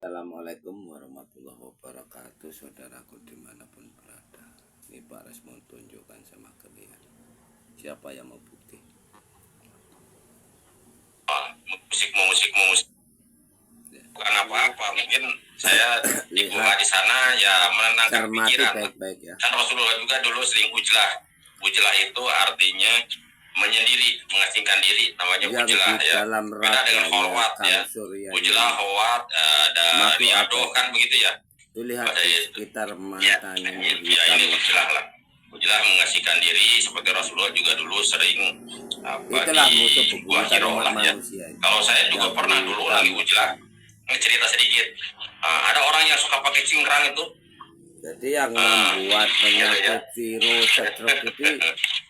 Assalamualaikum warahmatullahi wabarakatuh, saudaraku dimanapun berada. Ini Pak Resmon tunjukkan sama kalian siapa yang mau bukti. Musik bukan apa-apa, mungkin saya di gua di sana ya menenangkan pikiran. Baik-baik ya. Dan Rasulullah juga dulu sering ujlah. Ujlah itu artinya menyendiri, mengasingkan diri, namanya ujlah ya. Beda dengan kholwat ya. Ujlah, kholwat, ada riado kan begitu ya. Tuh lihat di sekitar matanya ya, ini ujlah lah. Ujlah mengasingkan diri, seperti Rasulullah juga dulu sering itulah musuh bebuyutan ya. Kalau saya juga pernah dulu lagi ujlah, cerita sedikit. Ada orang yang suka pakai cingkrang itu. Jadi yang membuat penyakit virus stroke itu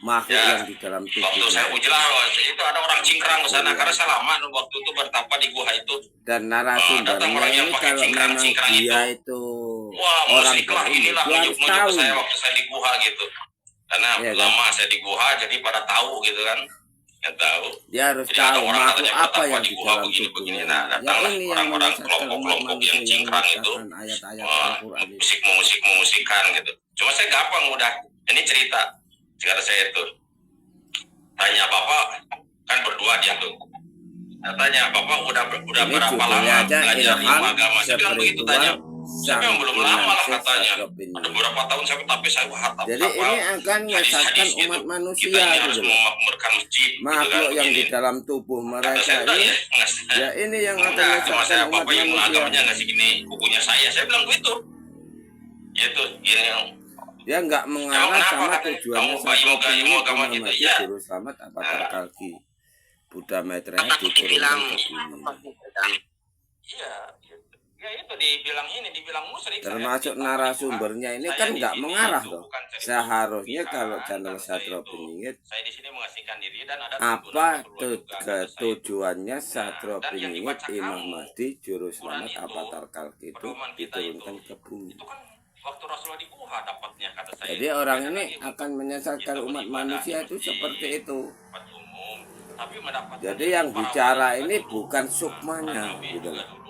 makhluk yang di dalam tubuh. Waktu saya ujlah itu ada orang cingkrang ke sana karena saya lama waktu itu bertapa di gua itu. Dan narasumbernya ini kalau memang dia itu orang inilah dia harus tahu. Saya waktu saya di gua gitu. Karena lama saya di gua jadi pada tahu gitu kan. Tahu. Dia harus tahu makhluk apa yang di dalam tubuhnya. Ya ini yang menyesatkan kelompok yang cingkrang itu ayat-ayat Al-Quran itu. musikan gitu. Cuma saya gampang udah. Ini cerita saya itu. Tanya Bapak kan berdua dia tuh. Tanya Bapak udah berapa lama belajar ilmu agama? Saya bilang begitu tanya. Saya yang belum lama lah katanya. Ada beberapa tahun tapi saya hatam. Jadi ini akan menyesatkan umat manusia gitu. Makhluk yang di dalam tubuh mereka ini, ya ini yang akan menyesatkan umat manusia. Ngasih gini bukunya saya bilang begitu. Itu ini dia nggak mengarah sama tujuannya satu ini Muhammad Juru Selamat Avatar Kalki Buddha Maitreya diturunkan ke bumi. Iya. Ya itu dibilang musyrik. Termasuk narasumbernya ini kan nggak mengarah loh. Seharusnya kalau channel Satrio Piningit apa tujuannya Satrio Piningit Imam Mahdi Juru Selamat Avatar Kalki itu diturunkan ke bumi. Waktu Rasulullah di Guha dapatnya kata saya. Jadi orang ini akan menyesatkan umat manusia itu seperti itu. Jadi yang bicara ini bukan sukmanya gitu loh.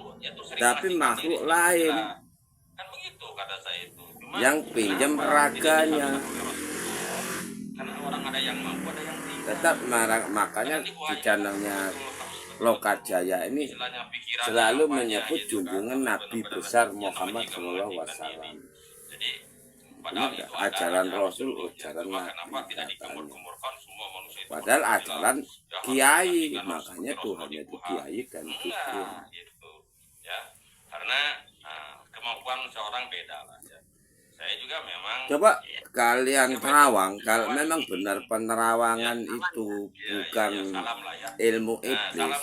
Tapi makhluk lain kan begitu kata saya itu. yang pinjam raganya. Karena orang ada yang mampu ada yang tidak. Tetap makanya di channelnya Loka Jaya ini selalu menyebut junjungan Nabi besar Muhammad SAW. Ini ajaran Rasul, ajaran Nabi katanya. Padahal ajaran kiai, makanya Tuhan itu kiai dan dukun. Ya, karena kemampuan seorang beda lah ya. Saya juga memang. Coba kalian terawang, kalau memang benar penerawangan itu bukan ilmu iblis.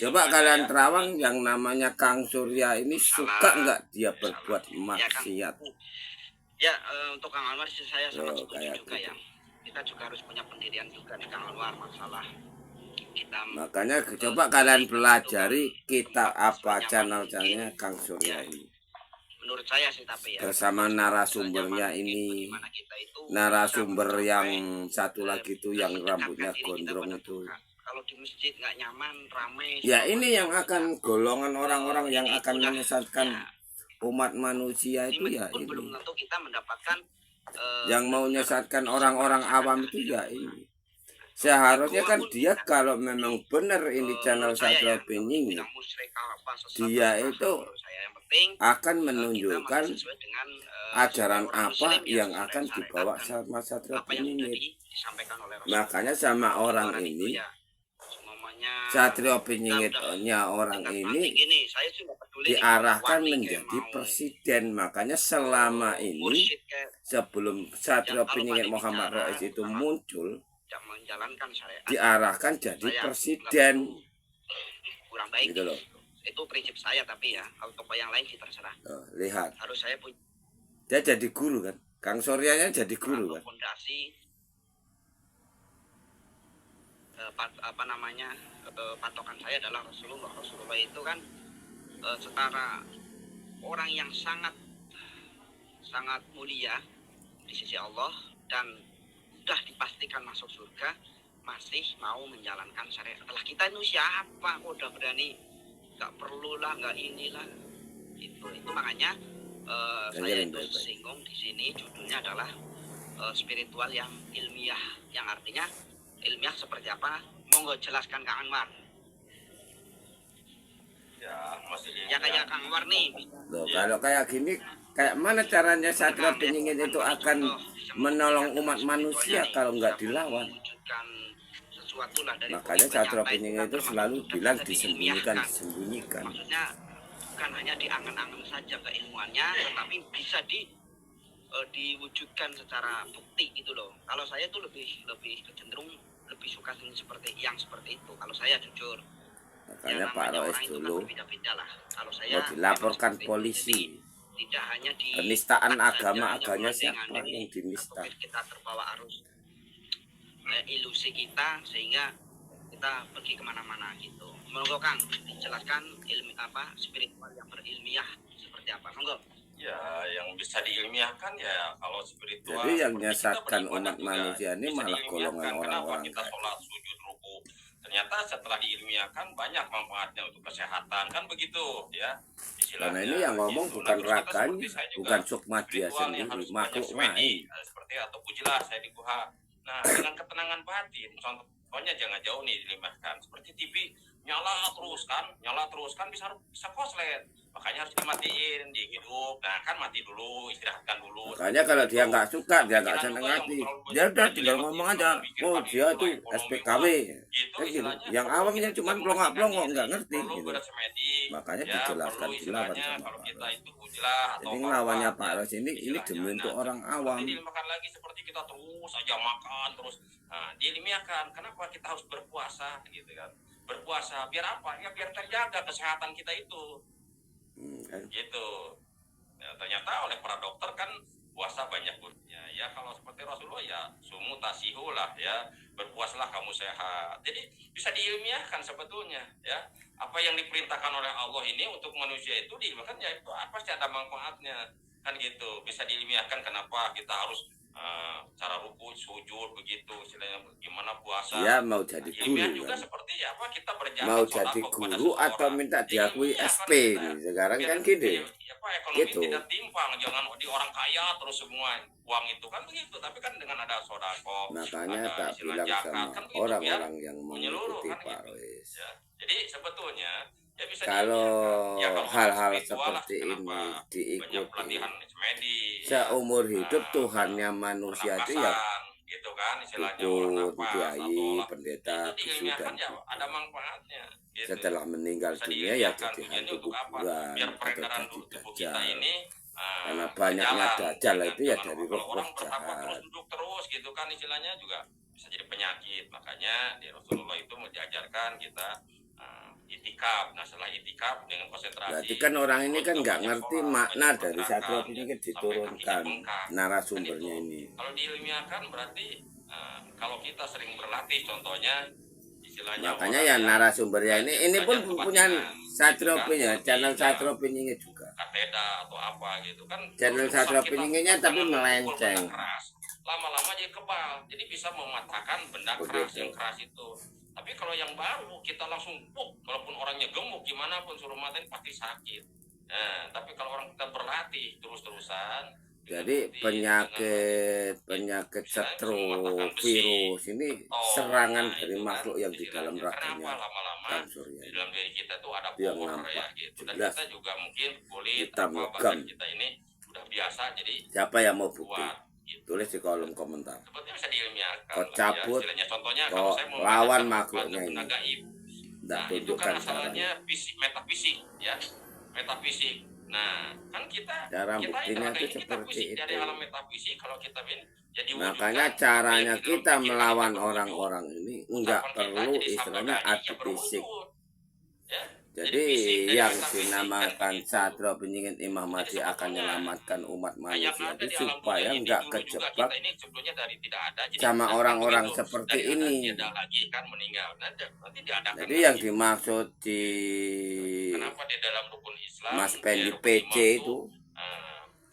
Coba kalian terawang yang namanya Kang Surya ini suka nggak dia berbuat maksiat? Ya, untuk Kang Anwar saya sangat setuju juga ya. Kita juga harus punya pendirian juga nih Kang Anwar masalah kita. Makanya coba kalian pelajari kita apa channel-channelnya Kang Surya ini. Menurut saya sih tapi ya. Bersama narasumbernya ini, narasumber yang satu lagi itu yang rambutnya gondrong itu. Kalau di masjid nggak nyaman, ramai. Ya ini yang akan golongan orang-orang yang akan menyesatkan umat manusia itu ya ini. Belum tentu kita mendapatkan yang mau menyesatkan orang-orang awam itu ya ini. Seharusnya kan dia kalau memang benar ini channel Satrio Piningit, dia itu akan menunjukkan ajaran apa yang akan dibawa sama Satrio Piningit. Makanya sama orang ini, Satrio Piningitnya orang ini diarahkan menjadi presiden. Makanya selama ini sebelum Satrio Piningit Muhammad Rais itu muncul, diarahkan jadi presiden. Kurang baik gitu loh. Itu prinsip saya, tapi ya kalau tokoh yang lain sih terserah. Lihat, harus saya punya. Dia jadi guru kan, Kang Suryanya jadi guru kan. Fondasi patokan saya adalah Rasulullah. Rasulullah itu kan setara orang yang sangat mulia di sisi Allah dan sudah dipastikan masuk surga, masih mau menjalankan syariat. Setelah kita itu siapa kok udah berani nggak perlulah, nggak inilah. Itu makanya saya Dengerin itu baik-baik. singgung di sini judulnya adalah spiritual yang ilmiah, yang artinya ilmiah seperti apa? Monggo jelaskan Kang Anwar. Ya, masih Ya kayak Kang Anwar nih. Loh, kalau kayak gini, kayak mana caranya Satria Benyingin itu akan menolong umat manusia kalau nggak dilawan? Mewujudkan sesuatu lah dari Makanya bumi Satria penyampai Benyingin kan itu termasuk selalu sudah bilang bisa disembunyikan, diilmiahkan. disembunyikan. Maksudnya bukan hanya diangan-angan saja keilmuannya, tetapi bisa diwujudkan secara bukti gitu loh. Kalau saya tuh lebih cenderung lebih suka seperti itu. Kalau saya jujur. Makanya Ya, Pak namanya Rois orang itu kan dulu berbeda-beda lah. Kalau saya mau dilaporkan memang seperti itu. polisi. Jadi, tidak hanya di Penistaan saja, agama, hanya agamanya siapa mengandeng-andeng yang dinista? atau kita terbawa arus ilusi kita sehingga kita pergi kemana-mana gitu. Monggo Kang, dijelaskan spiritual yang berilmiah seperti apa? Monggo. ya yang bisa diilmiahkan ya kalau spiritual. Jadi yang seperti kita menyesatkan beribadah umat juga manusia ini bisa malah diilmiahkan. golongan Kenapa orang-orang kita kayak sholat, sujud, ruku? Ternyata setelah diilmiahkan banyak manfaatnya untuk kesehatan, kan begitu ya istilahnya. karena ini yang ngomong Gitu. bukan Nah, terus kata raganya, seperti saya juga, bukan sukma dia spiritual yang sendiri, harus makhluk banyak semedi, lain. seperti atau pujilah saya di guha. Nah, dengan ketenangan batin, contohnya jangan jauh nih dilimahkan. Seperti TV nyala terus kan bisa koslet. Makanya harus dimatiin, dihidup. Nah, kan mati dulu, istirahatkan dulu. Makanya kalau dia nggak suka, dia nggak seneng hati, dia udah tinggal ngomong aja, oh dia tuh SPKW, kan gitu. Yang awamnya cuma pelongok-pelongok, nggak ngerti gitu. Makanya dijelaskan, dilawan sama kalau Pak kita Rois. itu pujilah atau Jadi ngelawannya Pak Rois ini demi untuk orang awam. Nanti dimakan lagi seperti kita terus aja makan terus. Nah, diilmiahkan. Kenapa kita harus berpuasa gitu kan? Berpuasa biar apa? Ya biar terjaga kesehatan kita itu. Kan? Gitu. Ya, ternyata oleh para dokter kan puasa banyak gunanya. Ya kalau seperti Rasulullah ya sumu tasihu lah ya, berpuasalah kamu sehat. Jadi bisa diilmiahkan sebetulnya ya. Apa yang diperintahkan oleh Allah ini untuk manusia itu diilmiahkan ya itu pasti ada manfaatnya. Kan gitu. Bisa diilmiahkan kenapa kita harus cara ruku, sujud begitu istilahnya, gimana puasa. Dia mau jadi Ilmiah guru juga kan? seperti apa kita berjalan Mau jadi guru atau minta diakui SP nih sekarang kan gitu. Ekonomi Gitu. tidak timpang, jangan di orang kaya terus semua uang itu kan begitu, tapi kan dengan ada sodako, Makanya ada tak istilah bilang zakat, sama kan begitu, orang-orang biar yang menyeluruh mengikuti kan Pak gitu. Rois. Ya. Jadi sebetulnya ya bisa Kalau diilmiahkan. Ya, kalau hal-hal spiritual lah, seperti ini kenapa banyak diikuti pelatihan medis, seumur hidup Tuhannya manusia itu ya pernapasan, gitu kan istilahnya dukun, bernapas kiai, atau olah. pendeta, Itu bisu diilmiahkan dan ya dukun. ada manfaatnya gitu. Setelah meninggal Bisa dunia ya diilmiahkan jadi tujuannya hantu untuk apa? kuburan Biar atau peredaran jadi tubuh kita dajjal. ini Karena banyaknya berjalan, dajjal kan? itu ya Jangan dari kalau roh-roh orang bertapa terus jahat. duduk terus gitu kan istilahnya juga bisa jadi penyakit. Makanya di Rasulullah itu mengajarkan kita itikaf. Nah setelah itikaf dengan konsentrasi. Berarti kan orang ini kan nggak ngerti makna dari Satria ini Benyingin diturunkan narasumbernya ini. Kalau diilmiahkan berarti kalau kita sering berlatih contohnya istilahnya. Makanya ya narasumbernya ini pun punya Satria Benyingin, channel Satria Benyingin juga. Kateda atau apa gitu kan. Channel Satria Benyinginnya tapi melenceng. Lama-lama jadi kebal, jadi bisa mematahkan benda keras yang keras itu. Tapi kalau yang baru kita langsung walaupun orangnya gemuk gimana pun suruh matiin pasti sakit. Nah, tapi kalau orang kita berlatih terus-terusan. Jadi penyakit stroke, virus ini serangan dari makhluk yang di dalam raganya Kang Surya. Di dalam diri kita tuh ada yang power nampak ya gitu. Dan jelas kita juga mungkin kulit hitam apa legam. badan kita ini udah biasa jadi Siapa yang mau bukti? kuat. Gitu. Tulis di kolom komentar. Seperti bisa diilmiahkan. Kau cabut, istilahnya. Contohnya kau kalau saya mau lawan mengajarkan makhluknya benda ini. gaib. Nggak Nah, itu kan tunjukkan masalahnya caranya. fisik, metafisik ya. Metafisik. Nah, kan kita Cara kita buktinya ini itu kita seperti fisik dari itu. alam metafisik kalau kita jadi Makanya wujudkan, caranya baik di dalam kita pikiran melawan kita orang-orang ini berwujud, nggak ucapan kita perlu jadi istilahnya sabda adu bisa fisik. berwujud. Ya. Jadi fisik dari yang metafisik, dinamakan kan begitu. Satria Benyingin Imam Mahdi Jadi akan sebetulnya menyelamatkan umat yang manusia ada itu di alam supaya dunia ini nggak dulu juga kejebak kita ini sebelumnya dari tidak ada jadi sama nanti orang-orang begitu, seperti dari ada ini. tiada lagi kan meninggal nanti diadakan Jadi lagi. yang dimaksud di Kenapa di dalam rukun Islam Mas Pendi rukun PC imam itu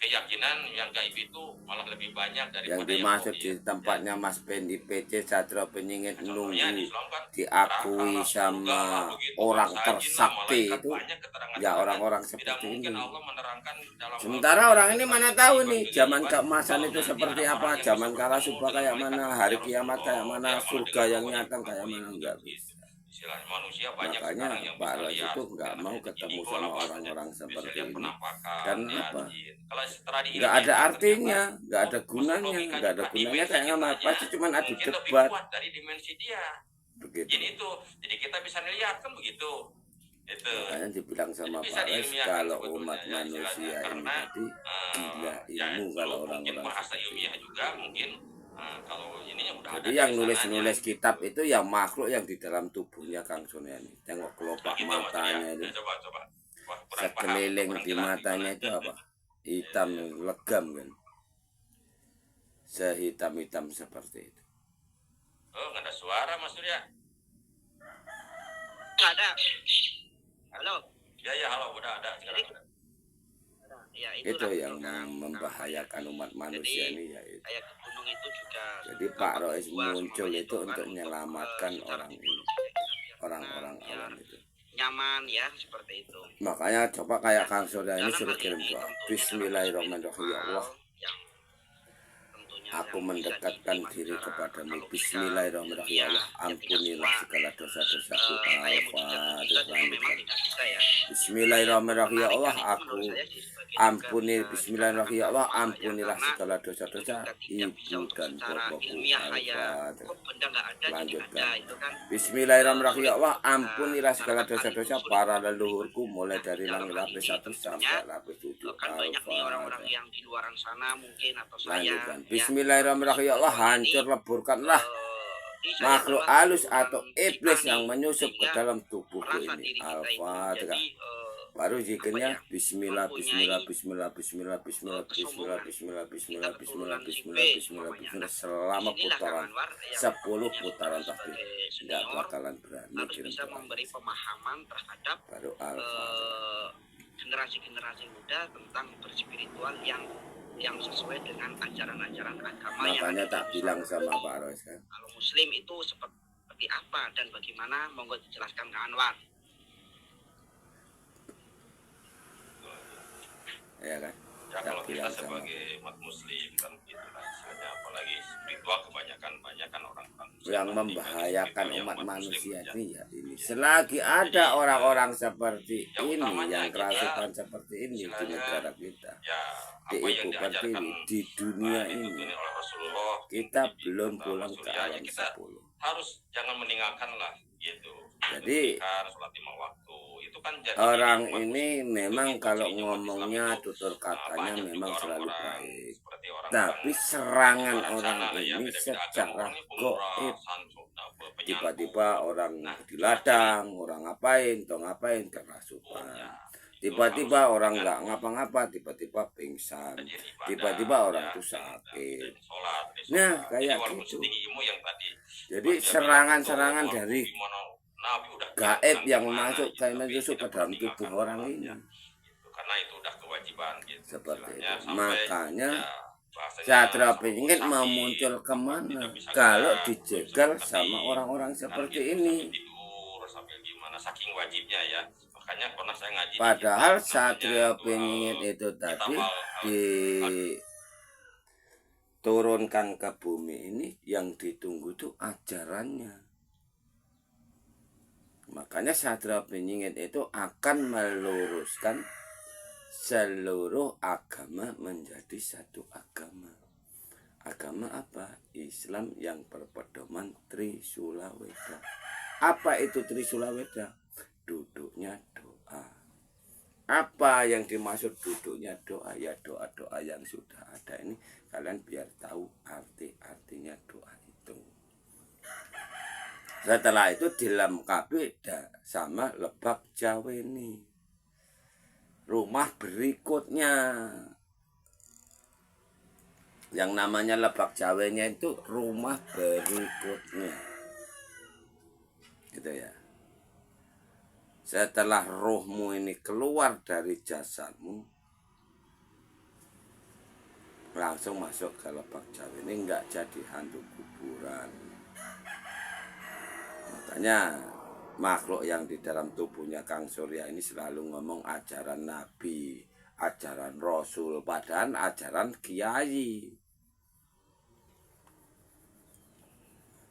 keyakinan yang gaib itu malah lebih banyak daripada yang dimaksud gaib. di tempatnya Mas Pendi PC Satrio Penyingit Contohnya di nunggu Islam kan diakui neraka, sama surga, begitu, orang bangsa jin, tersakti malaikat, itu banyak keterangan ya Tuhan. orang-orang Tidak seperti mungkin ini. Allah menerangkan dalam Sementara Al-Quran orang ini mana tahu nih zaman keemasan kalau itu nanti seperti ada apa, orang yang zaman bisa kala bertemu subah dengan kayak malaikat mana, ya hari kiamat kayak Rasulullah, mana, ya malah surga dengan yang Allah nyata kayak diakui mana, itu enggak gitu. bisa. Istilahnya manusia banyak Makanya sekarang yang Pak bisa Ros lihat itu nggak yang mau ada di ketemu Bigo sama lah bahasanya. orang-orang Bisa seperti lihat ini. penampakan Karena ya apa? jin. Kalau setelah Nggak ada diilmiahkan artinya, ternyata nggak ada masuk gunanya, logikanya nggak ada Pak, gunanya dimensi kayak kita apa aja sih, cuman adu mungkin lebih debat kuat dari dimensi dia. begitu. Jin itu, jadi kita bisa lihat kan begitu. Itu. Makanya dibilang sama Jadi bisa Pak Res diilmiahkan kalau sebetulnya umat ya manusia istilahnya ini karena tadi gila ya ilmu dulu kalau mungkin orang-orang bahasa seperti ilmiah itu. juga mungkin kalau ininya udah Jadi ada yang dari nulis-nulis sananya. kitab itu yang makhluk yang di dalam tubuhnya Kang Suniani. Tengok kelopak Begitu matanya maksudnya. itu, Ya, coba. Wah, kurang paham, sekeliling kurang di jelas matanya gimana. itu apa? Hitam legam kan, sehitam-hitam seperti itu. Oh, nggak ada suara Mas Surya. Nggak ada. Halo. Ya, halo, udah ada sekarang. Ada. Ya, Itu itulah yang Kang. membahayakan umat manusia ini ya itu. Kayak ke gunung itu juga. Jadi Pak Rois muncul itu untuk menyelamatkan orang ini, orang-orang awam itu. Nyaman ya seperti itu. Makanya coba kayak Kang Surya ini Dalam suruh hal kirim ini doa. tentunya Bismillahirrahmanirrahim. Ya Allah, yang tentunya aku yang bisa mendekatkan diterima diri secara kepadamu. logika, Bismillahirrahmanirrahim. Ya Allah, ya, ampunilah tidak segala dosa-dosaku. kayak mujizat-mujizat itu memang Al-Fatihah. tidak bisa ya. Bismillahirrahmanirrahim. Ya Allah, Menarikkan itu aku menurut saya sih sebagai ampuni. juga Bismillahirrahmanirrahim. Ya Allah, dikatakan ampunilah karena segala dosa-dosa juga tidak bisa ibu untuk dan secara bapakku. ilmiah kayak Al-Fatihah. kok benda nggak ada jadi ada Lanjutkan. itu kan Bismillahirrahmanirrahim. Ya Allah, sulit untuk ampunilah kita segala katakan itu dosa-dosa sulit para untuk leluhurku mulai Nah, dari dalam hal lapis ini 1 tentunya sampai lapis 7. kan banyak nih orang-orang Al-Fatihah. yang di luaran sana mungkin atau saya Lanjutkan. ya Bismillahirrahmanirrahim. Ya Allah, hancur leburkanlah makhluk halus atau iblis yang menyusup ke dalam tubuhku merasa ini. diri kita itu Al-Fatihah. jadi Baru zikirnya Bismillah, mempunyai, Bismillah, Bismillah, Bismillah, Bismillah, Bismillah, Bismillah, Bismillah, kita Bismillah, keturunan si Bismillah, B, Bismillah, umpamanya. Bismillah selama Inilah putaran Kang Anwar yang 10 punya putaran tugas takbir. sebagai Tidak senior, bakalan berani harus kirim bisa doa. memberi pemahaman terhadap Baru Al-Fatihah. generasi-generasi muda tentang berspiritual yang sesuai dengan ajaran-ajaran agama Makanya yang tak bilang sama Pak Rois kan. kalau Muslim itu seperti apa dan bagaimana, monggo dijelaskan Kang Anwar. Ya kan? Ya kalau Tak kita bilang sama. sebagai umat muslim kan gitu lah istilahnya, apalagi spiritual kebanyakan kan orang-orang Yang muslim, membahayakan spiritual yang umat muslim manusia aja. ini ya ini. Selagi ada orang-orang seperti Yang ini, utamanya yang kita, kerasukan seperti ini di istilahnya, negara kita, Ya, di apa yang ibu diajarkan pertiwi, di dunia ini, dituntuni oleh Rasulullah, kita di belum kata pulang ke Rasulullah, ya alam kita 10. harus jangan meninggalkan lah gitu. Jadi, Menunaikan sholat 5 waktu itu kan jadi Orang umat ini muslim. memang Itu kalau ciri-ciri umat Islam ngomongnya itu, tutur katanya banyak memang juga selalu orang-orang baik. seperti orang-orang Tapi serangan luar orang sana lah ya, ini beda-beda agama, secara orangnya pemurah, goib. santun, penyantun. Tiba-tiba orang Nah, di ladang, orang ngapain, toh ngapain kerasukan. Tiba-tiba orang nggak ngapa-ngapa, tiba-tiba pingsan. Tiba-tiba orang tuh sakit. Nah, kayak gitu. Jadi serangan-serangan dari gaib yang masuk kayak menyusup ke dalam tubuh orang ini. Karena itu udah kewajiban gitu. Seperti itu. Istilahnya sampai, Makanya bahasanya Satrio sampai Penyingit sakit, mau muncul kemana tidak bisa kalau gerak, dijegal bisa sama sedih, orang-orang kan seperti gitu, ini. sampai tidur, sampai gimana, saking wajibnya ya. Makanya pernah saya ngaji di Padahal kitab Satrio namanya Penyingit itu kitab tadi Al- diturunkan ke bumi ini yang ditunggu tuh ajarannya. Makanya Satrio Penyingit itu akan meluruskan seluruh agama menjadi satu agama. Agama apa? Islam yang berpedoman Trisula Weda. Apa itu Trisula Weda? Duduknya doa. Apa yang dimaksud duduknya doa? Ya doa-doa yang sudah ada ini. Kalian biar tahu arti-artinya doa itu. Setelah itu dilengkapi sama Lebak Jaweni. Rumah berikutnya. Yang namanya Lebak Jawenya itu rumah berikutnya. Gitu ya. Setelah rohmu ini keluar dari jasadmu, langsung masuk ke lebak Jawa ini enggak jadi hantu kuburan. Makanya makhluk yang di dalam tubuhnya Kang Surya ini selalu ngomong ajaran Nabi, ajaran Rasul, padahal ajaran Kiai.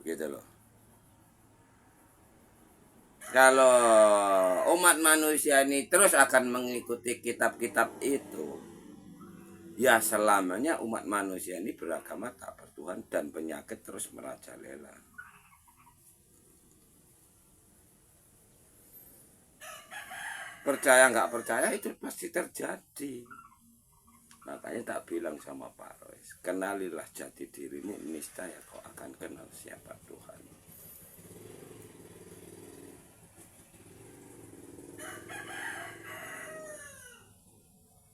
Gitu loh. Kalau umat manusia ini terus akan mengikuti kitab-kitab itu, ya selamanya umat manusia ini beragama tak bertuhan dan penyakit terus merajalela. Percaya nggak percaya itu pasti terjadi. Makanya tak bilang sama Pak Rois, kenalilah jati dirimu, niscaya kau akan kenal siapa Tuhan.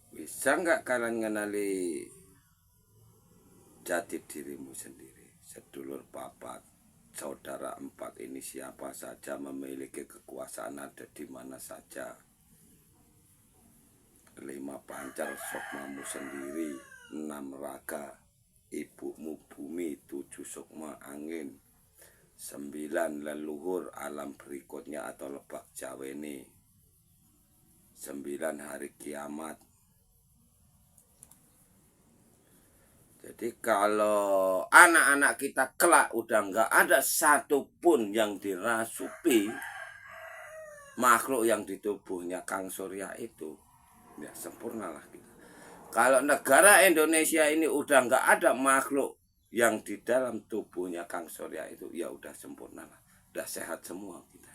Bisa nggak kalian mengenali jati dirimu sendiri? Sedulur papat, saudara empat ini siapa saja memiliki kekuasaan ada di mana saja. 5 pancar sukmamu sendiri, 6 raga ibumu bumi, 7 sukma angin, 9 leluhur alam berikutnya atau lebak Jawa ini, 9 hari kiamat. Jadi kalau anak-anak kita kelak udah nggak ada satupun yang dirasuki makhluk yang di tubuhnya Kang Surya itu, ya sempurnalah kita. Kalau negara Indonesia ini udah nggak ada makhluk yang di dalam tubuhnya Kang Surya itu, ya udah sempurnalah, udah sehat semua kita.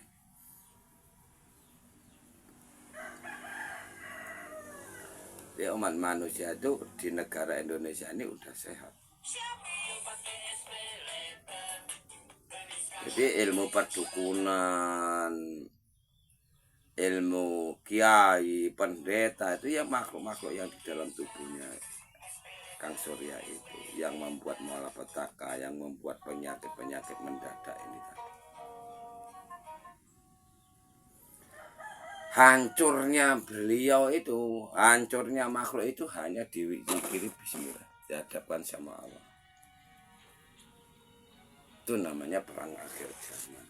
Ya umat manusia itu di negara Indonesia ini udah sehat. Jadi ilmu perdukunan, ilmu kiai, pendeta itu ya makhluk-makhluk yang di dalam tubuhnya Kang Surya itu, yang membuat malapetaka, yang membuat penyakit-penyakit mendadak ini tadi. Hancurnya beliau itu, hancurnya makhluk itu hanya dikiri bismillah, dihadapkan sama Allah. Itu namanya perang akhir zaman.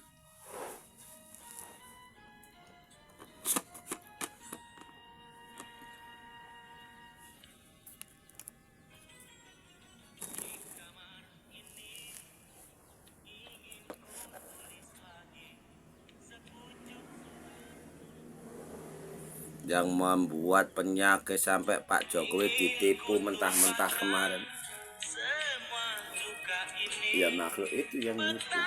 Yang membuat penyakit sampai Pak Jokowi ditipu mentah-mentah kemarin, ya makhluk itu yang menipu.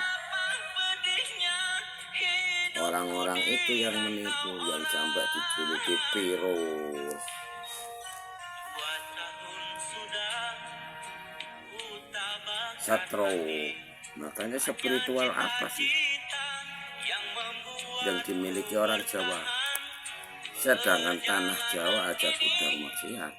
Orang-orang itu yang menipu, yang sampai dijuluki virus. Stroke. Makanya spiritual apa sih yang dimiliki orang Jawa? Sedangkan tanah Jawa aja gudang maksiat.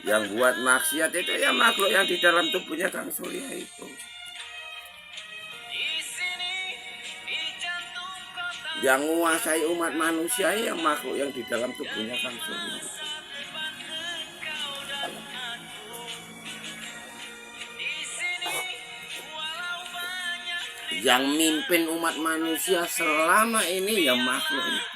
Yang buat maksiat itu ya makhluk yang di dalam tubuhnya Kang Surya itu. Yang menguasai umat manusia yang makhluk yang di dalam tubuhnya Kang Surya itu. Yang mimpin umat manusia selama ini ya makhluk itu.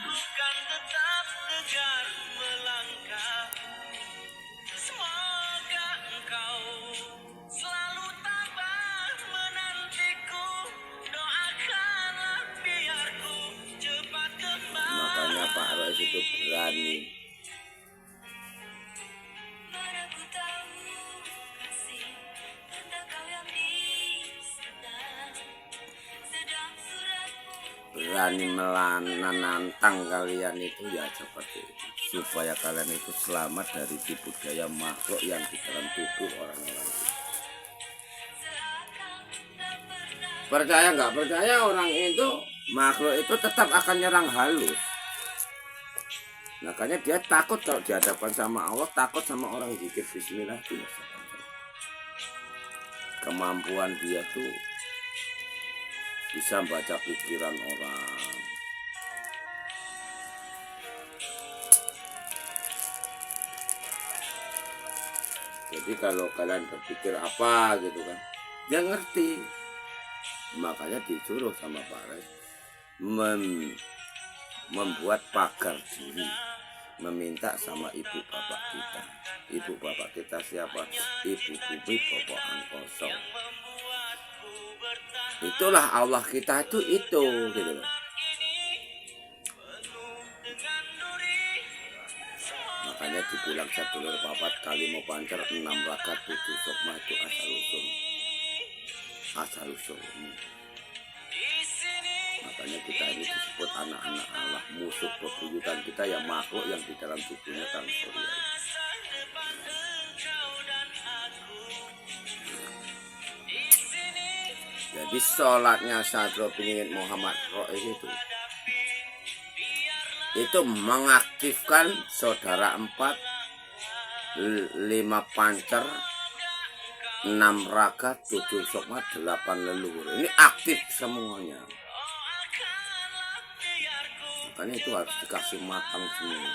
Makanya Pak Rois itu berani. Berani menantang kalian itu ya seperti itu, supaya kalian itu selamat dari tipu daya makhluk yang di dalam tubuh orang-orang itu. Percaya nggak percaya orang itu, makhluk itu tetap akan nyerang halus. Makanya dia takut kalau dihadapkan sama Allah, takut sama orang zikir bismillah itu. Kemampuan dia tuh bisa baca pikiran orang, Jadi kalau kalian berpikir apa gitu kan, dia ngerti. Makanya disuruh sama Pak Res membuat pagar diri, meminta sama ibu bapak kita. Ibu bapak kita siapa? Ibu Bumi Boboan Kosong. Itulah Allah kita itu gitu loh. Makanya dibilang sedulur papat kali mau pancar 6 rakaat 7 sukma itu asal usul. Makanya kita ini disebut anak-anak Allah, musuh bebuyutan kita yang makhluk yang di dalam tubuhnya Kang Surya. Jadi sholatnya Sadro Pingin Muhammad Rois itu mengaktifkan saudara 4, 5 pancer, 6 rakaat, 7 sukma, 8 leluhur. Ini aktif semuanya. Makanya itu harus dikasih makan semua.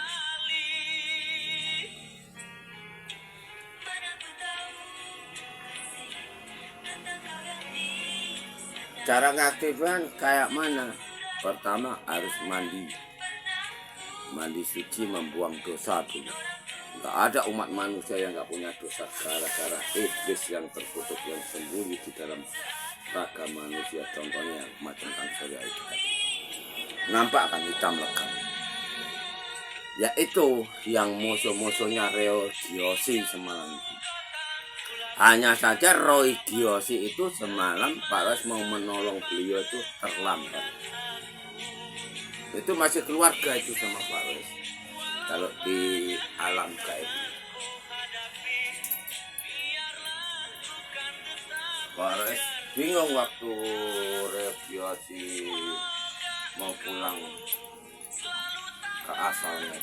Cara ngaktifkan kayak mana? Pertama harus mandi suci, membuang dosa dulu. Nggak ada umat manusia yang nggak punya dosa gara-gara iblis yang terkutuk yang sembunyi di dalam raga manusia. Contohnya macam Kang Surya itu tadi. Nampak kan hitam legam. Ya itu yang musuh-musuhnya Roy Giosi semalam itu. Hanya saja Roy Giosi itu semalam Pak Res mau menolong beliau itu terlambat. Itu masih keluarga itu sama Pak Res. Kalau di alam gaib Pak Res bingung waktu Giosi mau pulang ke asalnya,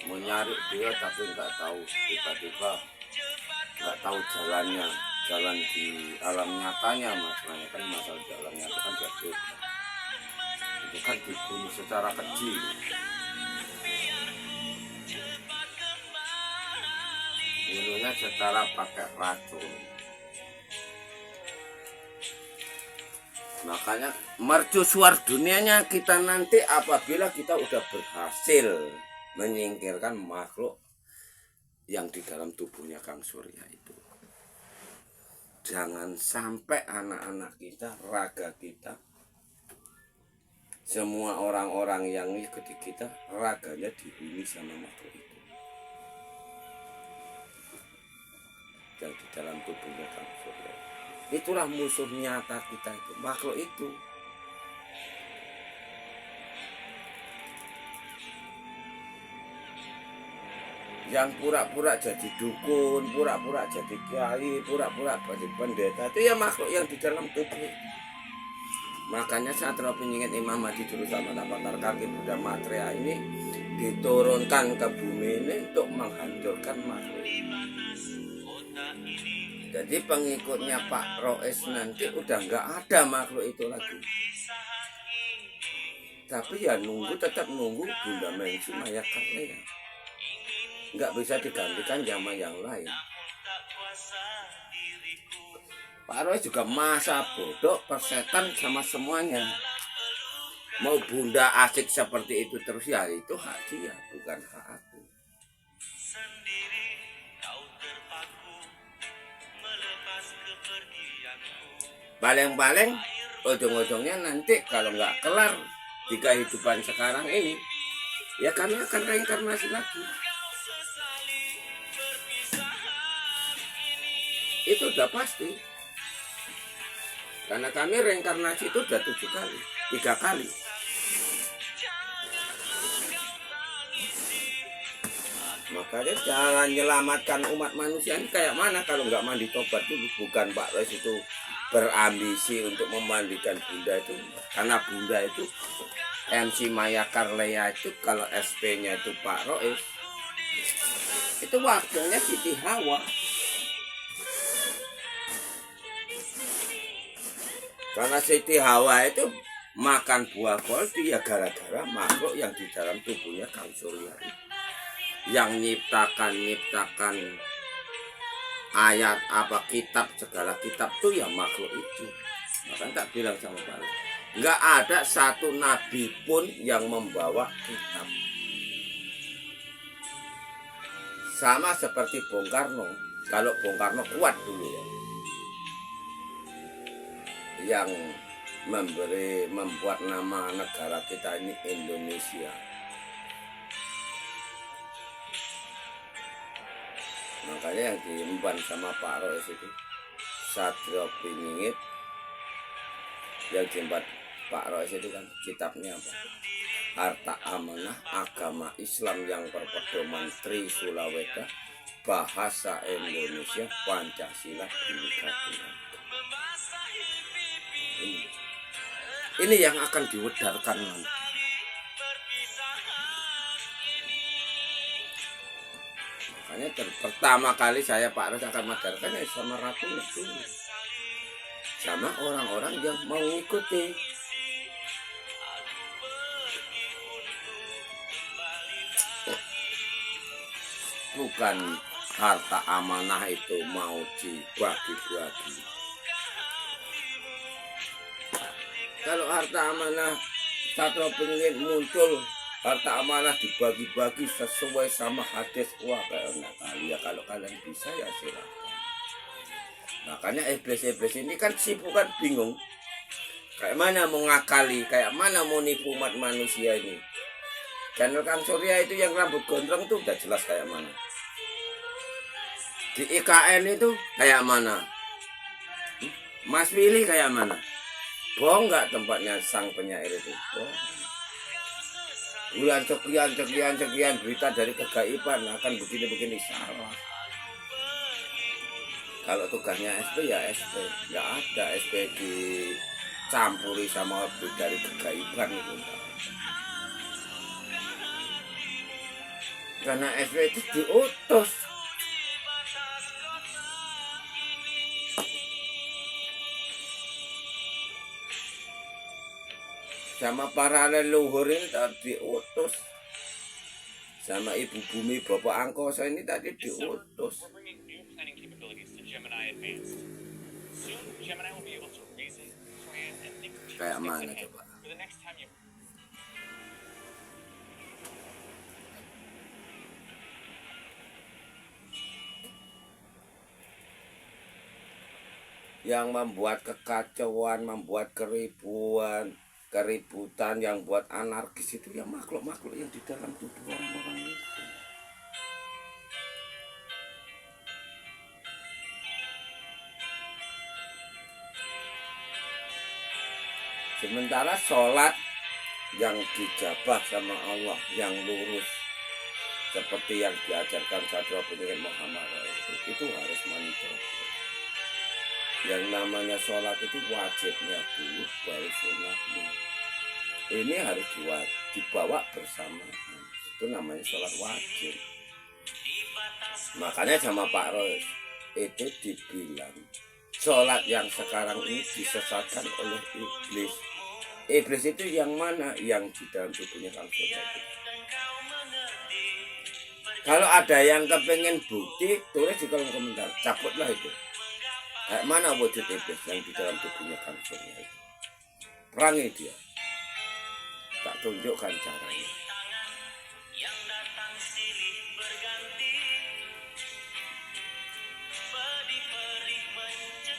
mau nyari dia tapi nggak tahu, tiba-tiba nggak tahu jalan di alam nyatanya. Masalahnya kan masalah jalan nyata kan jadi itu kan dibunuh secara kecil, bunuhnya secara pakai racun. Makanya mercusuar dunianya kita nanti apabila kita udah berhasil menyingkirkan makhluk yang di dalam tubuhnya Kang Surya itu. Jangan sampai anak-anak kita, raga kita, semua orang-orang yang ikuti kita, raganya dihuni sama makhluk itu. Yang di dalam tubuhnya Kang Surya. Itulah musuh nyata kita itu, makhluk itu. Yang pura-pura jadi dukun, pura-pura jadi kiai, pura-pura jadi pendeta, itu ya makhluk yang di dalam tubuh. Makanya Sadro Pingin Imam Mahdi dulu sama Avatar Kaki Buddha Maitreya ini diturunkan ke bumi ini untuk menghancurkan makhluk. Jadi pengikutnya Pak Rois nanti udah nggak ada makhluk itu lagi. Tapi ya tetap nunggu Bunda Mensi Mayakarlea. Nggak bisa digantikan zaman yang lain. Pak Rois juga masa bodoh, persetan sama semuanya. Mau Bunda asik seperti itu terus ya itu hak dia, bukan hak aku. Paling-paling ujung-ujungnya nanti kalau nggak kelar di kehidupan sekarang ini, ya kami akan reinkarnasi lagi. Itu udah pasti. Karena kami reinkarnasi itu udah 7 kali, 3 kali. Makanya jangan menyelamatkan umat manusia ini kayak mana kalau nggak mandi tobat dulu. Bukan Pak Rois itu berambisi untuk memandikan Bunda itu. Karena Bunda itu MC Mayakarlea itu kalau SP-nya itu Pak Rois. Itu wakilnya Siti Hawa. Karena Siti Hawa itu makan buah koldi ya gara-gara makhluk yang di dalam tubuhnya Kang Surya. yang nyiptakan ayat apa kitab, segala kitab tuh ya makhluk itu. Maka tak bilang sama Pak, nggak ada satu nabi pun yang membawa kitab. Sama seperti Bung Karno. Kalau Bung Karno kuat dulu ya, yang membuat nama negara kita ini Indonesia. Makanya yang diemban sama Pak Rois itu Satrio Piningit, yang diemban Pak Rois itu kan kitabnya apa? Harta Amanah Agama Islam yang berpedoman Trisula Weda, Bahasa Indonesia, Pancasila, Bhinneka Tunggal Ika. Ini yang akan diwedarkan nanti. Makanya pertama kali saya Pak Ros akan madarkan ya sama Ratu itu, sama orang-orang yang mau ngikuti. Bukan harta amanah itu mau dibagi-bagi. Kalau harta amanah Satrio Piningit muncul, harta amanah dibagi-bagi sesuai sama hadis, wah kayak enak kali ya. Kalau kalian bisa ya silakan. Makanya iblis-iblis ini kan sibuk kan bingung, kayak mana mau ngakali, kayak mana mau nipu umat manusia ini. Channel Kang Surya itu yang rambut gondrong tuh udah jelas kayak mana. Di IKN itu kayak mana, Mas Willy kayak mana. Bohong nggak tempatnya sang penyair itu? Bohong. Bulan sekian berita dari kegaiban akan begini-begini, salah. Kalau tugasnya SP ya SP, nggak ada SP dicampuri sama dari kegaiban itu. Karena SP itu diutus. Sama para leluhur ini tadi diutus, sama Ibu Bumi Bapak Angkoso ini tadi diutus. Kayak mana coba? Yang membuat kekacauan, membuat keributan, yang buat anarkis itu ya makhluk-makhluk yang di dalam tubuh orang-orang itu. Sementara sholat yang dijabah sama Allah, yang lurus, seperti yang diajarkan Satrio Piningit Muhammad itu harus monitor. Yang namanya sholat itu wajibnya dulu, baru sunnahnya. Ini harus dibawa bersama. Itu namanya sholat wajib. Makanya sama Pak Rois itu dibilang sholat yang sekarang ini disesatkan oleh iblis. Iblis itu yang mana? Yang di dalam tubuhnya Kang Surya itu. Kalau ada yang kepengen bukti, tulis di kolom komentar, cabutlah itu. Kayak mana wujud iblis yang di dalam tubuhnya Kang Surya itu? Perangi dia. Tak tunjukkan caranya.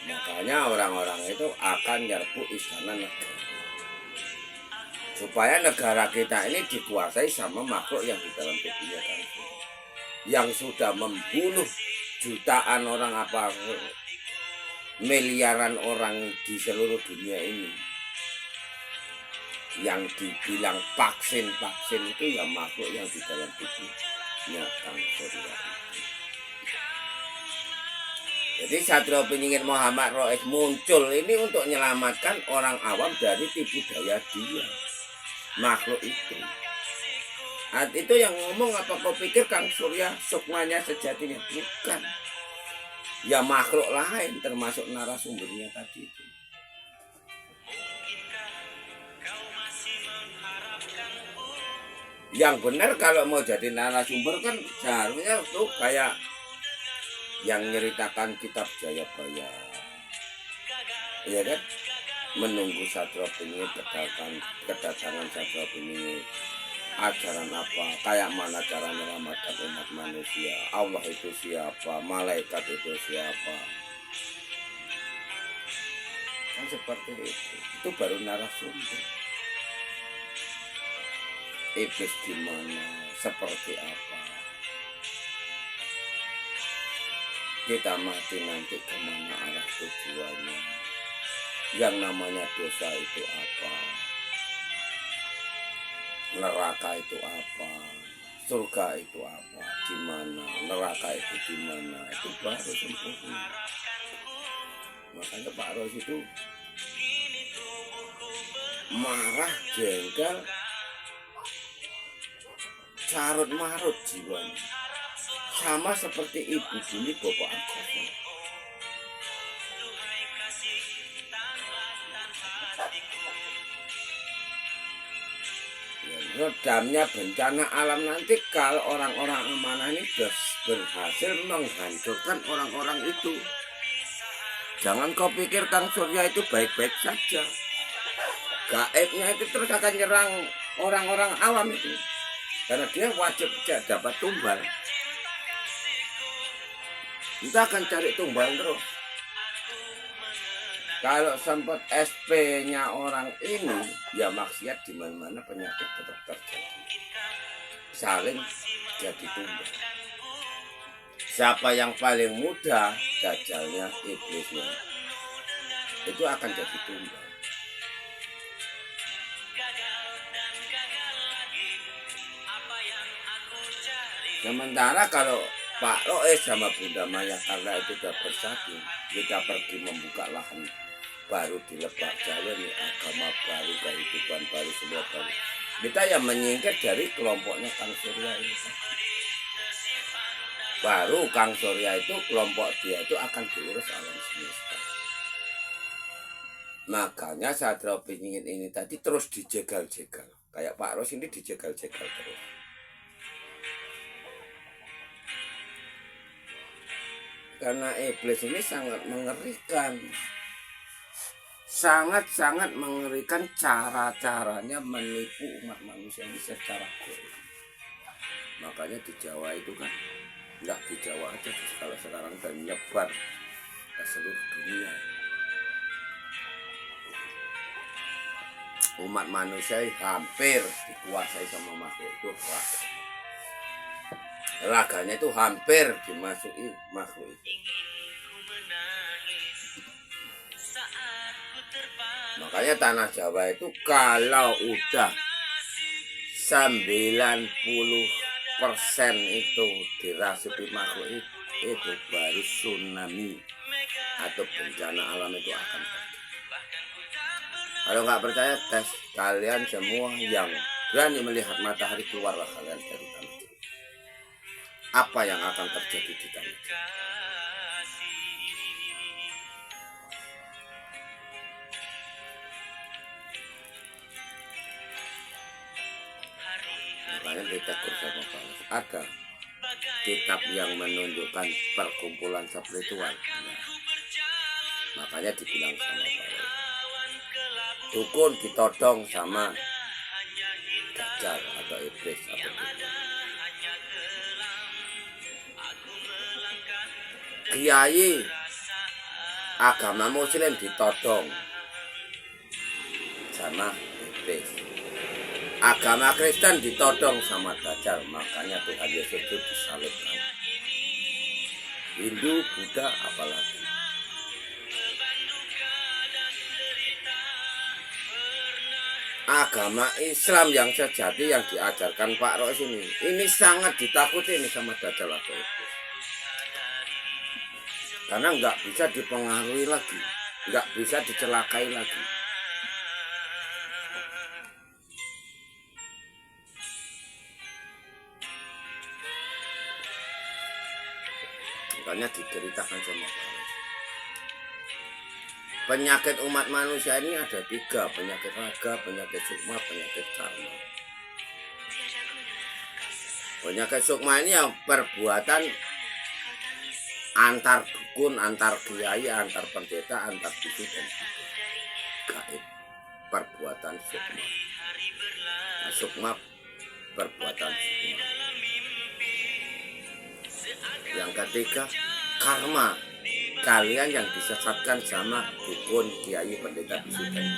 Makanya orang-orang itu akan nyerbu istana negara. Supaya negara kita ini dikuasai sama makhluk yang di dalam tubuhnya Kang Surya. Yang sudah membunuh jutaan orang, apa miliaran orang di seluruh dunia ini. Yang dibilang vaksin itu ya makhluk yang di dalam tubuhnya Kang Surya. Jadi Satrio Piningit Muhammad Rois muncul ini untuk menyelamatkan orang awam dari tipu daya dia, makhluk itu. Itu yang ngomong, apa kau pikir Kang Surya sukmanya sejatinya? Bukan. Ya makhluk lain termasuk narasumbernya tadi itu. Yang benar kalau mau jadi narasumber kan seharusnya tuh kayak yang nyeritakan kitab Jayabaya, ya kan? Menunggu Satrio Piningit, kedatangan Satrio Piningit, ajaran apa, kayak mana cara menyelamatkan umat manusia, Allah itu siapa, malaikat itu siapa, kan seperti itu baru narasumber. Iblis gimana, seperti apa, kita mati nanti kemana arah tujuannya, yang namanya dosa itu apa, neraka itu apa, surga itu apa, gimana, neraka itu gimana, itu baru sempurna. Makanya Pak Ros itu marah, jengkel, carut marut jiwanya, sama seperti ibu Juni Bapak Angkoso. Redamnya bencana alam nanti kalau orang-orang amanah ini berhasil menghancurkan orang-orang itu. Jangan kau pikir Kang Surya itu baik-baik saja. Gaibnya itu terus akan nyerang orang-orang awam itu. Karena dia wajib dapat tumbal. Kita akan cari tumbal terus. Kalau sempat SP-nya orang ini, ya maksiat di mana-mana, penyakit tetap terjadi. Saling jadi tumbal. Siapa yang paling mudah, dajalnya, iblisnya, itu akan jadi tumbal. Sementara kalau Pak Roes sama Bunda Maya karena itu sudah bersatu, kita pergi membuka lahan baru di Lebak Jawa nih, agama baru, kehidupan baru, semua baru. Kita yang menyingkir dari kelompoknya Kang Surya ini. Baru Kang Surya itu kelompok dia itu akan diurus alam semesta. Makanya Satrio Piningit ini tadi terus dijegal-jegal. Kayak Pak Ros ini dijegal-jegal terus. Karena iblis ini sangat mengerikan. Sangat-sangat mengerikan cara-caranya menipu umat manusia ini secara goib. Makanya di Jawa itu kan, enggak di Jawa aja, kalau sekarang udah menyebar ke seluruh dunia. Umat manusia hampir dikuasai sama makhluk itu. Raganya itu hampir dimasuki makhluk itu. Makanya tanah Jawa itu kalau udah 90% itu dirasuki makhluk itu baru tsunami atau bencana alam itu akan terjadi. Kalau nggak percaya, tes kalian semua yang berani melihat matahari, keluarlah kalian dari tanah Jawa. Apa yang akan terjadi di tanah Jawa? Makanya ditegur sama Paulus. Ada kitab yang menunjukkan perkumpulan spiritual. Nah, makanya dibilang sama Paulus, dukun ditodong sama dajjal atau iblis atau dukun. Kiai agama muslim ditodong sama iblis. Agama Kristen ditodong sama dajjal, makanya Tuhan Yesus itu disalibkan. Hindu, Buddha, apalagi. Agama Islam yang sejati yang diajarkan Pak Ros ini sangat ditakuti ini sama dajjal atau iblis. Karena nggak bisa dipengaruhi lagi, nggak bisa dicelakai lagi. Makanya diceritakan sama Pak Ros. Penyakit umat manusia ini ada 3, penyakit raga, penyakit sukma, penyakit karma. Penyakit sukma ini yang perbuatan antar dukun, antar kiai, antar pendeta, antar bisu dan gaib. Perbuatan sukma. Nah, sukma perbuatan sukma. Yang ketiga, karma. Kalian yang disesatkan sama dukun, kiai, pendeta, bisu dan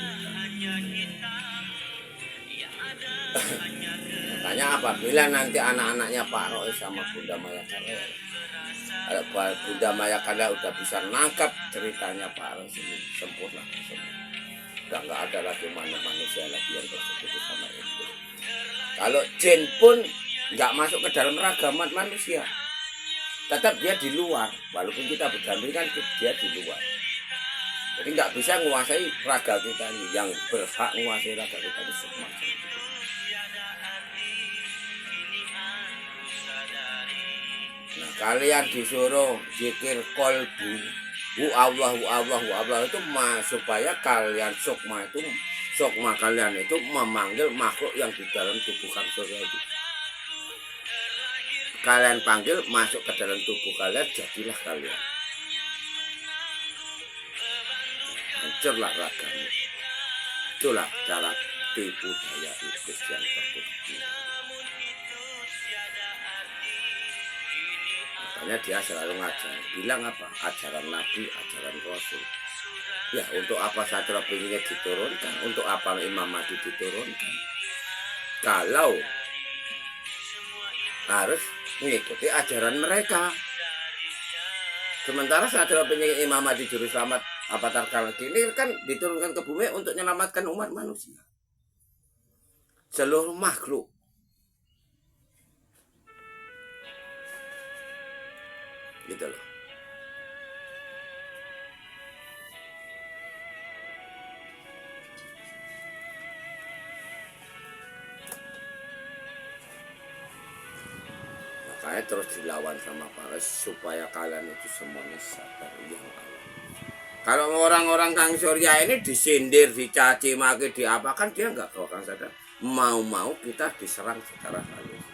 makanya apabila nanti anak-anaknya Pak Roy sama Bunda Maya Karya, kalau Bunda Maya Karya udah bisa nangkap ceritanya Pak Roy ini sempurna, udah nggak ada lagi manusia lagi yang bersekutu sama itu. Kalau jin pun nggak masuk ke dalam raga manusia, tetap dia di luar, walaupun kita berdamping kan dia di luar. Jadi nggak bisa menguasai raga kita ini. Yang berhak menguasai raga kita ini semua. Nah, kalian disuruh zikir kolbu, hu Allah itu supaya kalian sukma kalian itu memanggil makhluk yang di dalam tubuh Kang Surya itu. Kalian panggil masuk ke dalam tubuh kalian, jadilah kalian. Hancurlah raganya. Itulah cara tipu daya iblis yang terbukti. Makanya dia selalu ngajar, bilang apa? Ajaran Nabi, ajaran Rasul. Ya, untuk apa Satria Piningnya diturunkan? Untuk apa Imam Mahdi diturunkan? Kalau harus mengikuti ajaran mereka. Sementara Satria Piningnya Imam Mahdi Juru Selamat Avatar Kalki ini kan diturunkan ke bumi untuk menyelamatkan umat manusia. Seluruh makhluk. Gitu loh. Makanya terus dilawan sama para supaya kalian itu semuanya sadar yang Allah. Kalau orang-orang Kang Surya ini disindir, dicaci, maki, diapakan, dia nggak akan sadar. Mau-mau kita diserang secara halus.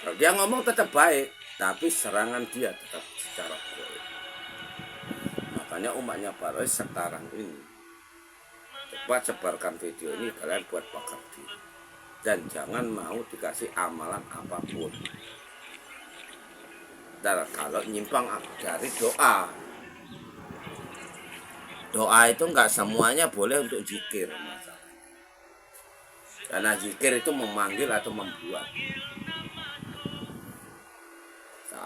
Kalau dia ngomong tetap baik, tapi serangan dia tetap secara baik. Makanya umatnya Pak Roy sekarang ini cepat sebarkan video ini, kalian buat bakar diri. Dan jangan mau dikasih amalan apapun. Dan kalau nyimpang dari doa, doa itu nggak semuanya boleh untuk zikir, karena zikir itu memanggil atau membuat.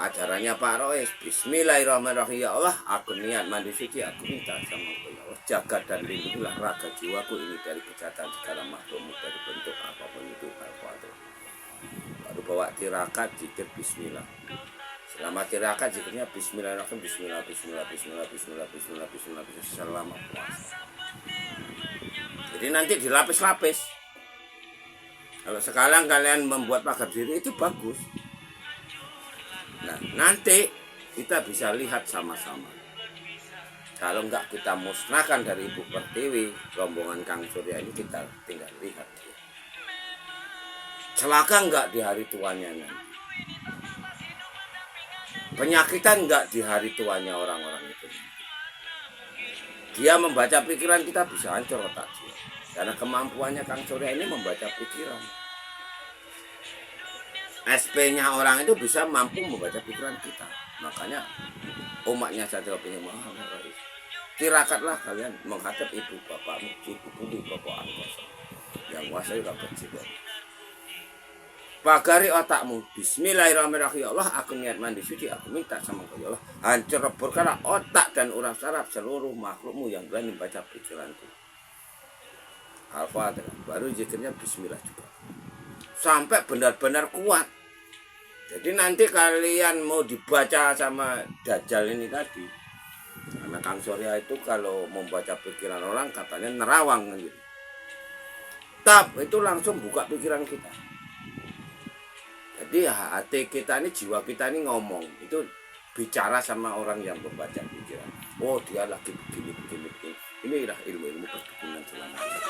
Ajarannya Pak Roy, Bismillahirrahmanirrahim. Ya Allah, aku niat mandi suci, aku minta sama Allah, jaga dan lindungilah raga jiwaku ini dari kejahatan segala makhlukmu, dari bentuk apapun itu. Baru bawa tirakat, zikir Bismillah. Selama tirakat zikirnya Bismillahirrahmanirrahim, Bismillah, selama puasa. Jadi nanti dilapis-lapis. Kalau sekarang kalian membuat pagar diri itu bagus. Nah, nanti kita bisa lihat sama-sama. Kalau enggak kita musnahkan dari Ibu Pertiwi, rombongan Kang Surya ini kita tinggal lihat. Celaka enggak di hari tuanya nanti? Penyakitan enggak di hari tuanya orang-orang itu? Dia membaca pikiran kita bisa hancur otak dia. Karena kemampuannya Kang Surya ini membaca pikiran. SP-nya orang itu bisa mampu membaca pikiran kita. Makanya umatnya Satria Piningnya Mahal tirakatlah kalian menghadap ibu bapakmu, ibu budi bapak angkasa yang kuasai raga jiwa. Pagari otakmu, Bismillahirrahmanirrahim. Ya Allah, aku niat mandi suci, aku minta sama kau ya Allah, hancur leburkanlah otak dan urat saraf seluruh makhlukmu yang berani membaca pikiranku. Al-Fatihah. Baru zikirnya Bismillah juga. Sampai benar-benar kuat. Jadi nanti kalian mau dibaca sama Dajjal ini tadi, karena Kang Surya itu kalau membaca pikiran orang katanya nerawang gitu. Itu langsung buka pikiran kita. Jadi hati kita ini, jiwa kita ini ngomong, itu bicara sama orang yang membaca pikiran. Oh, dia lagi begini. Inilah ilmu-ilmu perdukunan selama ini.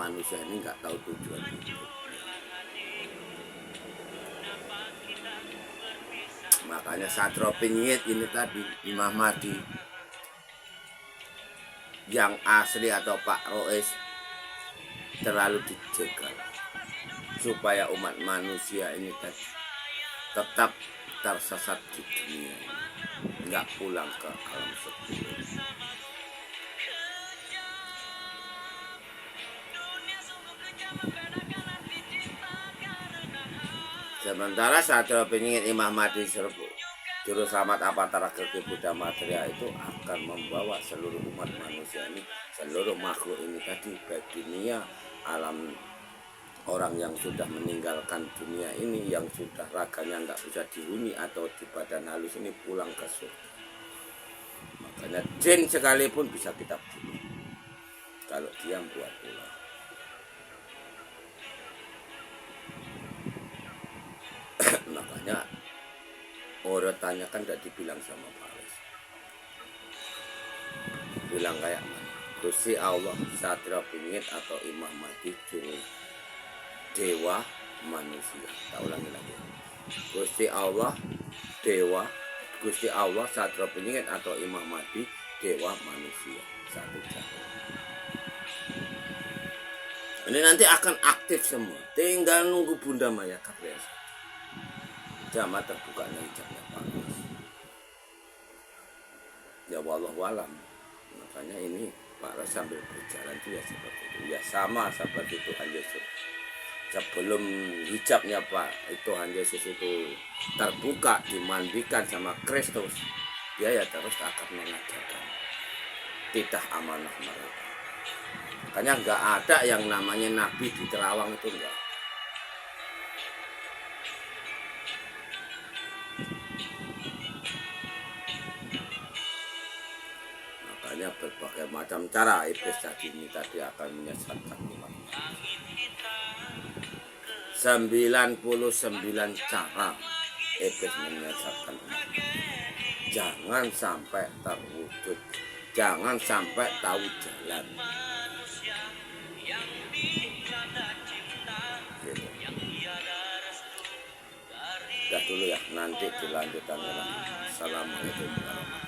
manusia ini nggak tahu tujuan hidup. Makanya Satrio Piningit ini tadi, Imam Mahdi yang asli atau Pak Rois terlalu dijegal supaya umat manusia ini tadi tetap tersesat di dunia, nggak pulang ke alam sebelum. Sementara Satrio Piningit Imam Mahdi Serbu Juru Selamat Apatara Keke Buddha Material itu akan membawa seluruh umat manusia ini, seluruh makhluk ini tadi, baik dunia, alam orang yang sudah meninggalkan dunia ini, yang sudah raganya nggak bisa dihuni atau di badan halus ini pulang ke surga. Makanya jin sekalipun bisa kita bunuh kalau dia buat pulang. Makanya orang tanya kan udah dibilang sama Pak Res, bilang kayak mana? Gusti Allah Satrio Piningit atau Imam Mahdi Juru Dewa Manusia. Tak ulangi lagi. Gusti Allah Dewa, Gusti Allah Satrio Piningit atau Imam Mahdi Dewa Manusia. Satu cara. Ini nanti akan aktif semua. Tinggal nunggu Bunda Maya Kapresa. Jamaah terbukanya hijabnya Pak Res. Ya wallahualam. Makanya ini Pak Res sambil berjalan itu ya seperti itu. Ya sama seperti Tuhan Yesus. Sebelum hijabnya Pak Tuhan Yesus itu terbuka, dimandikan sama Kristus, dia ya terus akan mengajarkan titah amanah mereka. Makanya nggak ada yang namanya nabi di Terawang itu enggak. Makanya berbagai macam cara iblis ini tadi akan menyesatkan umat. 99 cara iblis menyesatkan umat. Jangan sampai terwujud, jangan sampai tahu jalan. Gitu. Udah dulu ya, nanti dilanjutkan lagi. Assalamualaikum warahmatullahi wabarakatuh.